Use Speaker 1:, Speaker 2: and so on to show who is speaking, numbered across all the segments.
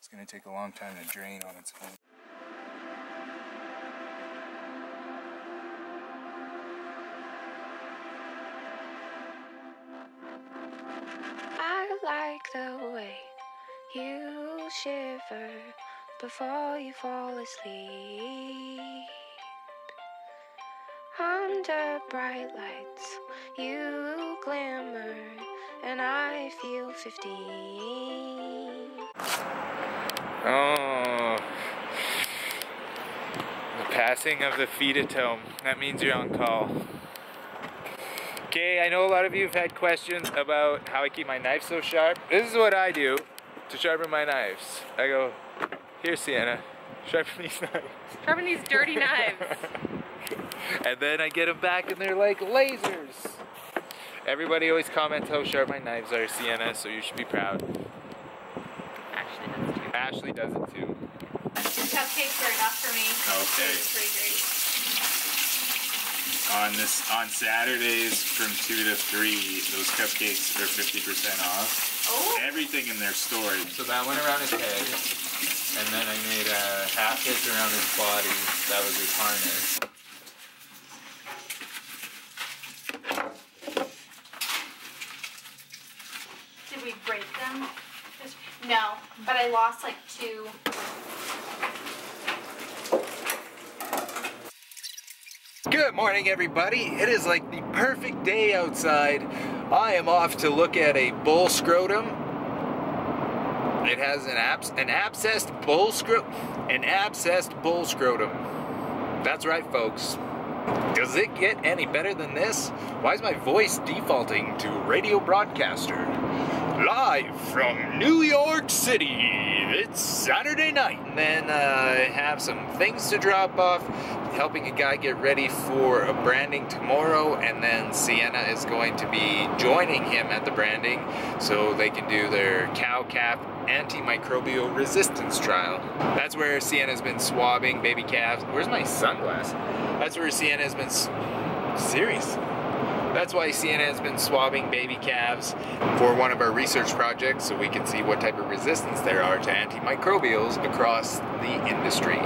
Speaker 1: It's going to take a long time to drain on its own.
Speaker 2: I like the way you shiver before you fall asleep. Under bright lights, you glimmer, and I feel 15.
Speaker 1: Oh, the passing of the feedlot. That means you're on call. Okay, I know a lot of you have had questions about how I keep my knife so sharp. This is what I do to sharpen my knives. I go, here Sienna, sharpen these knives.
Speaker 3: Sharpen these dirty knives.
Speaker 1: And then I get them back and they're like lasers. Everybody always comments how sharp my knives are, Sienna, so you should be proud.
Speaker 3: Ashley does too.
Speaker 1: Ashley does it too.
Speaker 3: 2 cupcakes are enough for me.
Speaker 1: Okay.
Speaker 3: It's pretty great.
Speaker 1: On Saturdays from 2 to 3, those cupcakes are 50% off.
Speaker 3: Oh.
Speaker 1: Everything in their storage. So that went around his head, and then I made a half hitch around his body. That was his harness.
Speaker 3: Did we break them? No, but I lost like 2.
Speaker 1: Good morning, everybody. It is like the perfect day outside. I am off to look at a bull scrotum. It has an abscessed bull scrotum. That's right, folks. Does it get any better than this? Why is my voice defaulting to radio broadcaster? Live from New York City. It's Saturday night, and then I have some things to drop off, helping a guy get ready for a branding tomorrow, and then Sienna is going to be joining him at the branding so they can do their cow-calf antimicrobial resistance trial. That's where Sienna's been swabbing baby calves. Where's my sunglasses? That's where Sienna's been serious. That's why Sienna has been swabbing baby calves for one of our research projects so we can see what type of resistance there are to antimicrobials across the industry.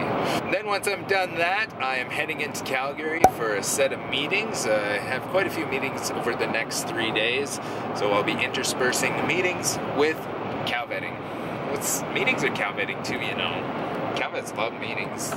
Speaker 1: Then once I'm done that, I am heading into Calgary for a set of meetings. I have quite a few meetings over the next 3 days, so I'll be interspersing the meetings with cow vetting. Meetings are cow vetting too, you know. Cow vets love meetings.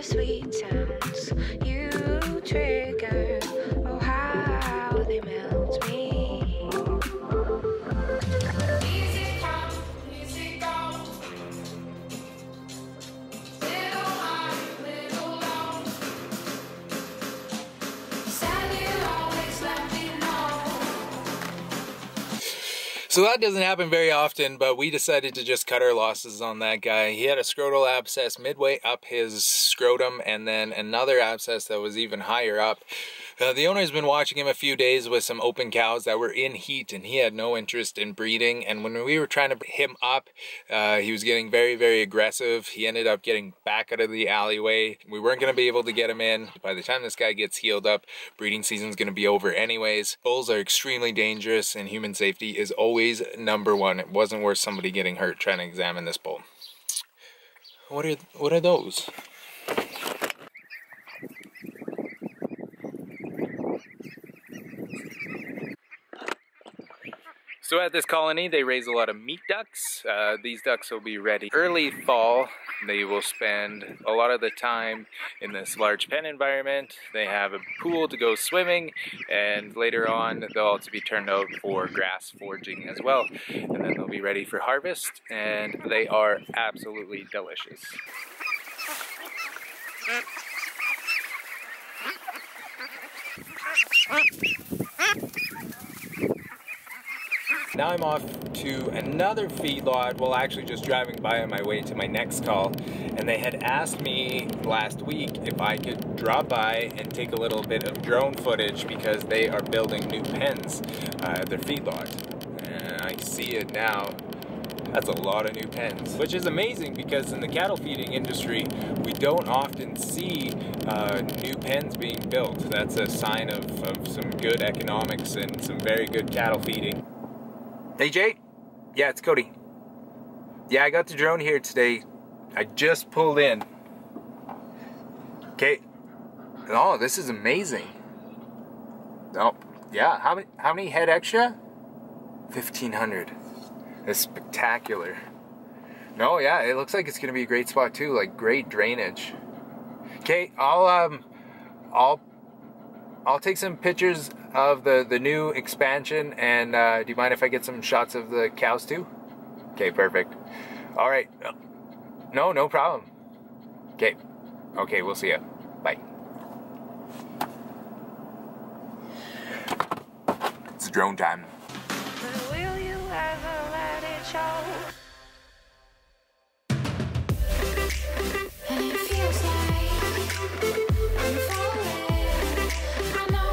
Speaker 2: Sweet sounds you trigger, oh how they melt me. Easy come, easy go. Little high, little low. Said you always let me know.
Speaker 1: So that doesn't happen very often, but we decided to just cut our losses on that guy. He had a scrotal abscess midway up his scrotum, and then another abscess that was even higher up. The owner's been watching him a few days with some open cows that were in heat, and he had no interest in breeding. And when we were trying to pick him up, he was getting very, very aggressive. He ended up getting back out of the alleyway. We weren't going to be able to get him in. By the time this guy gets healed up, breeding season's going to be over anyways. Bulls are extremely dangerous, and human safety is always #1. It wasn't worth somebody getting hurt trying to examine this bull. What are those? So at this colony, they raise a lot of meat ducks. These ducks will be ready early fall. They will spend a lot of the time in this large pen environment. They have a pool to go swimming, and later on they'll also be turned out for grass foraging as well. And then they'll be ready for harvest, and they are absolutely delicious. Now I'm off to another feedlot, well actually just driving by on my way to my next call, and they had asked me last week if I could drop by and take a little bit of drone footage because they are building new pens at their feedlot. And I see it now. That's a lot of new pens, which is amazing because in the cattle feeding industry, we don't often see new pens being built. That's a sign of some good economics and some very good cattle feeding. Hey Jay? Yeah, it's Cody. Yeah, I got the drone here today. I just pulled in. Okay. Oh, this is amazing. Oh, yeah, how many head extra? 1,500. It's spectacular. No, yeah, it looks like it's gonna be a great spot too, like great drainage. Okay, I'll take some pictures of the new expansion, and do you mind if I get some shots of the cows too? Okay, perfect. All right. No problem. Okay, we'll see ya. Bye. It's drone time.
Speaker 2: But will you ever let it show? And it feels like I'm falling. I know.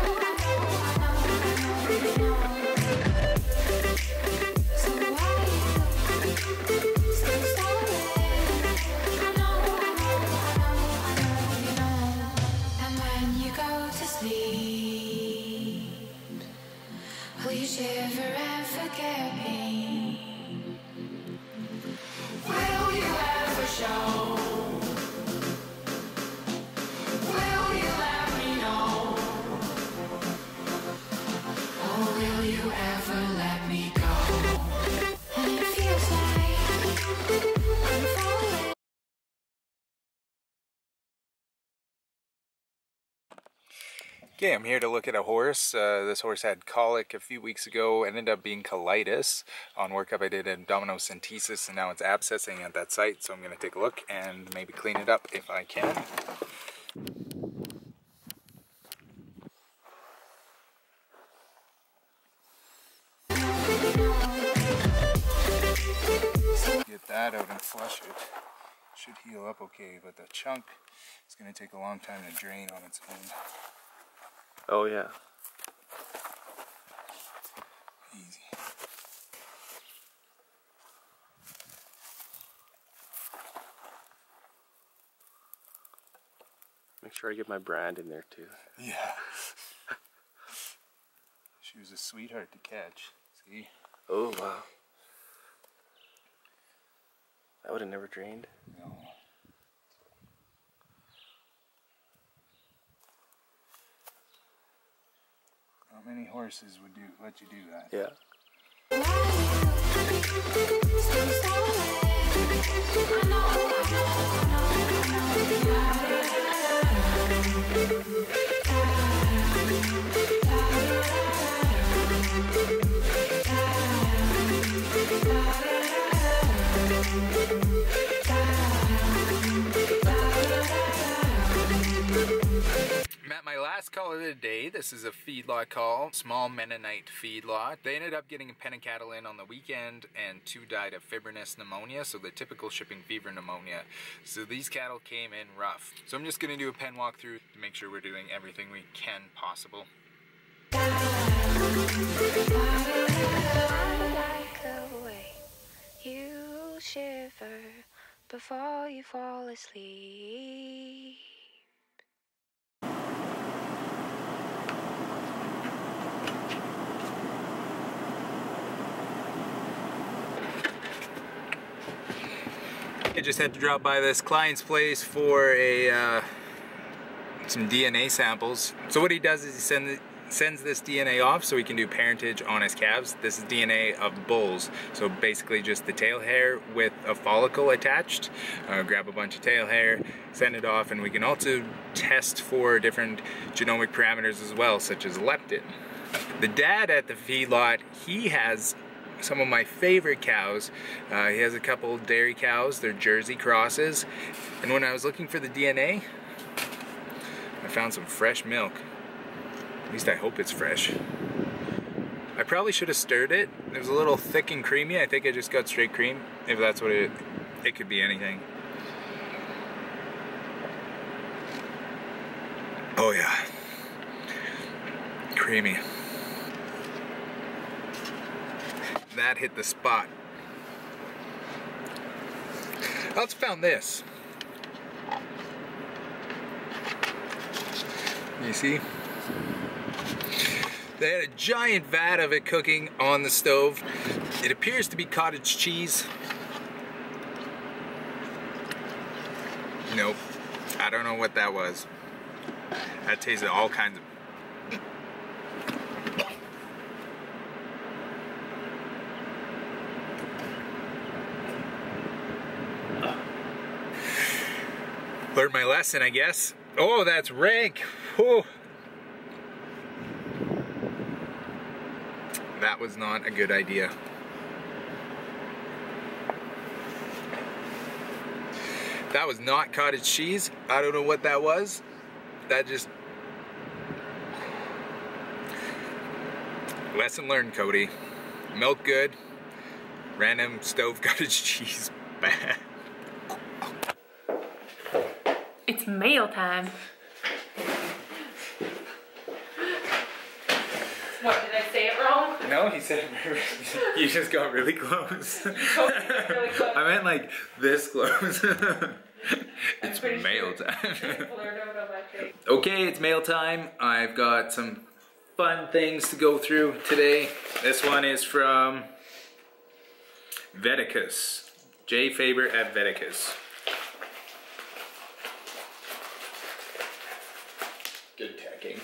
Speaker 2: So why you still stalling? I know, you know. And when you go to sleep, will you shiver and forget me? Will you ever show? Will you let me know? Or will you ever let me go? And it feels like I'm falling.
Speaker 1: Okay, I'm here to look at a horse. This horse had colic a few weeks ago, ended up being colitis. On workup I did abdominocentesis, and now it's abscessing at that site, so I'm going to take a look and maybe clean it up if I can. Get that out and flush it. Should heal up okay, but the chunk is going to take a long time to drain on its own.
Speaker 4: Oh yeah.
Speaker 1: Easy.
Speaker 4: Make sure I get my brand in there too.
Speaker 1: Yeah. She was a sweetheart to catch. See?
Speaker 4: Oh wow. That would have never drained.
Speaker 1: No. Not many horses would let you do that.
Speaker 4: Yeah.
Speaker 2: Still stalling. I know.
Speaker 1: I'm at my last call of the day. This is a feedlot call, small Mennonite feedlot. They ended up getting a pen of cattle in on the weekend, and 2 died of fibrinous pneumonia, so the typical shipping fever pneumonia. So these cattle came in rough. So I'm just going to do a pen walkthrough to make sure we're doing everything we can possible.
Speaker 2: Like a way you shiver before you fall asleep.
Speaker 1: I just had to drop by this client's place for some DNA samples. So what he does is sends this DNA off so we can do parentage on his calves. This is DNA of bulls, so basically just the tail hair with a follicle attached. Grab a bunch of tail hair, send it off, and we can also test for different genomic parameters as well, such as leptin. The dad at the feedlot, he has some of my favorite cows. He has a couple dairy cows, they're Jersey crosses, and when I was looking for the DNA, I found some fresh milk. At least I hope it's fresh. I probably should have stirred it. It was a little thick and creamy. I think I just got straight cream. If that's what it could be anything. Oh yeah. Creamy. That hit the spot. I also found this. You see? They had a giant vat of it cooking on the stove. It appears to be cottage cheese. Nope. I don't know what that was. That tasted all kinds of... Learned my lesson, I guess. Oh, that's rank. Whew. That was not a good idea. That was not cottage cheese. I don't know what that was. That just... Lesson learned, Cody. Milk good. Random stove cottage cheese bad.
Speaker 5: It's mail time. What, did I say it wrong?
Speaker 1: No, he said you just got really close.
Speaker 5: Really close.
Speaker 1: I meant like this close. It's
Speaker 5: pretty
Speaker 1: mail
Speaker 5: sure
Speaker 1: time.
Speaker 5: blurred out on my face.
Speaker 1: Okay, it's mail time. I've got some fun things to go through today. This one is from Veticus. J. Faber at Veticus. Good tacking.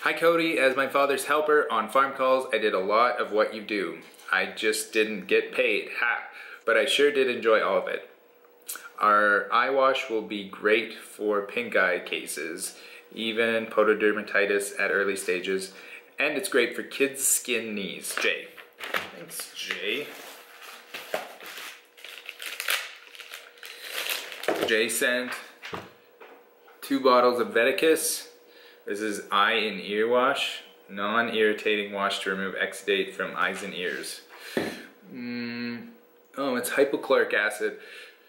Speaker 1: Hi Cody, as my father's helper on farm calls, I did a lot of what you do. I just didn't get paid, ha! But I sure did enjoy all of it. Our eye wash will be great for pink eye cases, even pododermatitis at early stages, and it's great for kids' skin knees. Jay. Thanks, Jay. Jay sent 2 bottles of Veticus. This is eye and ear wash, non-irritating wash to remove exudate from eyes and ears. Oh, it's hypochloric acid.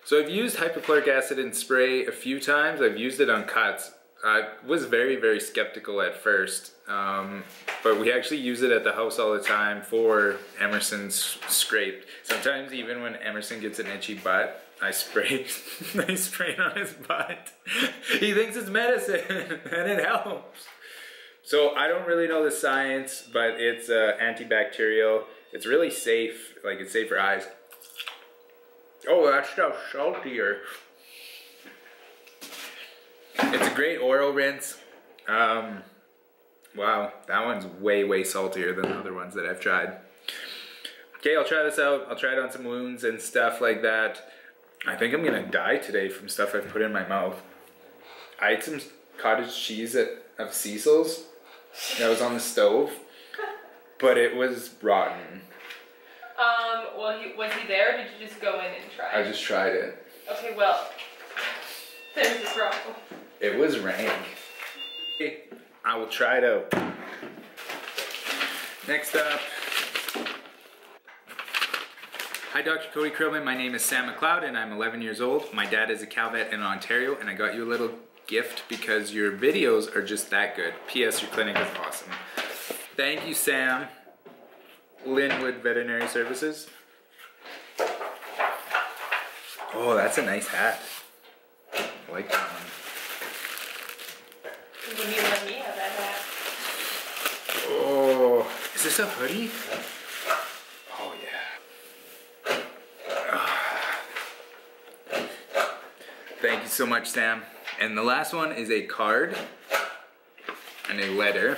Speaker 1: So I've used hypochloric acid in spray a few times. I've used it on cuts. I was very, very skeptical at first, but we actually use it at the house all the time for Emerson's scraped. Sometimes even when Emerson gets an itchy butt, I spray it on his butt. He thinks it's medicine, and it helps. So I don't really know the science, but it's antibacterial. It's really safe, like it's safe for eyes. Oh, that stuff's saltier. It's a great oral rinse. Wow, that one's way, way saltier than the other ones that I've tried. Okay, I'll try this out. I'll try it on some wounds and stuff like that. I think I'm gonna die today from stuff I've put in my mouth. I ate some cottage cheese of Cecil's that was on the stove, but it was rotten.
Speaker 5: Well, was he there, or did you just go in and try?
Speaker 1: I just tried it.
Speaker 5: Okay, well, there's the problem.
Speaker 1: It was rank. Okay, I will try it out. Next up. Hi Dr. Cody Creelman, my name is Sam McLeod and I'm 11 years old. My dad is a cow vet in Ontario and I got you a little gift because your videos are just that good. P.S. Your clinic is awesome. Thank you, Sam. Linwood Veterinary Services. Oh, that's a nice hat. I like that one.
Speaker 5: When you let me have that hat.
Speaker 1: Oh, is this a hoodie? Oh yeah. Thank you so much, Sam. And the last one is a card and a letter.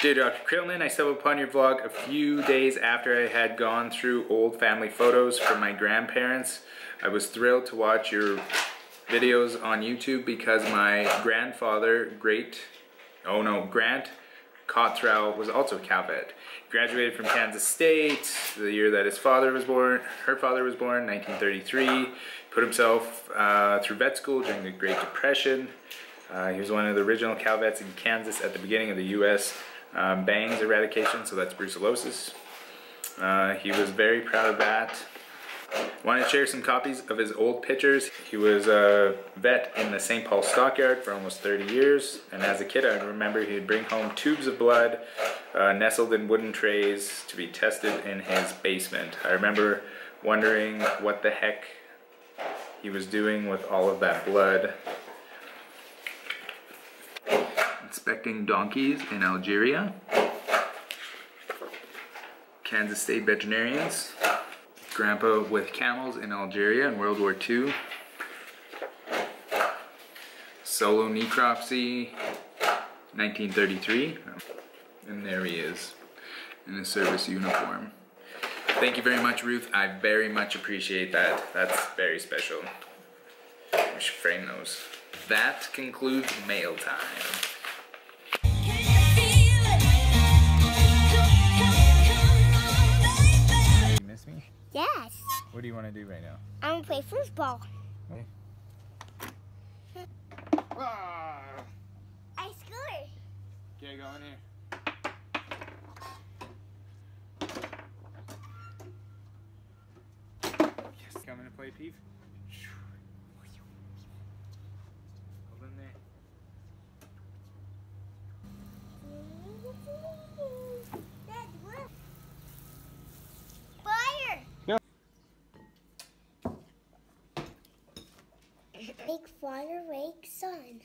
Speaker 1: Dear Dr. Creelman, I stumbled upon your vlog a few days after I had gone through old family photos from my grandparents. I was thrilled to watch your videos on YouTube because my grandfather, Grant Cottrell, was also a cow vet. He graduated from Kansas State the year that her father was born, 1933. Put himself through vet school during the Great Depression. He was one of the original cow vets in Kansas at the beginning of the U.S. Bangs eradication, so that's brucellosis. He was very proud of that. Wanted to share some copies of his old pictures. He was a vet in the St. Paul stockyard for almost 30 years, and as a kid I remember he'd bring home tubes of blood nestled in wooden trays to be tested in his basement. I remember wondering what the heck he was doing with all of that blood. Inspecting donkeys in Algeria. Kansas State veterinarians. Grandpa with camels in Algeria in World War II. Solo necropsy, 1933. And there he is in a service uniform. Thank you very much, Ruth. I very much appreciate that. That's very special. We should frame those. That concludes mail time. You miss me?
Speaker 6: Yes.
Speaker 1: What do you want to do right now?
Speaker 6: I want to play football.
Speaker 1: Okay.
Speaker 6: I scored.
Speaker 1: Okay, go in here. Yes, coming to play Peeve. Hold in there.
Speaker 6: Fire!
Speaker 1: No.
Speaker 6: Big fire, wake sun.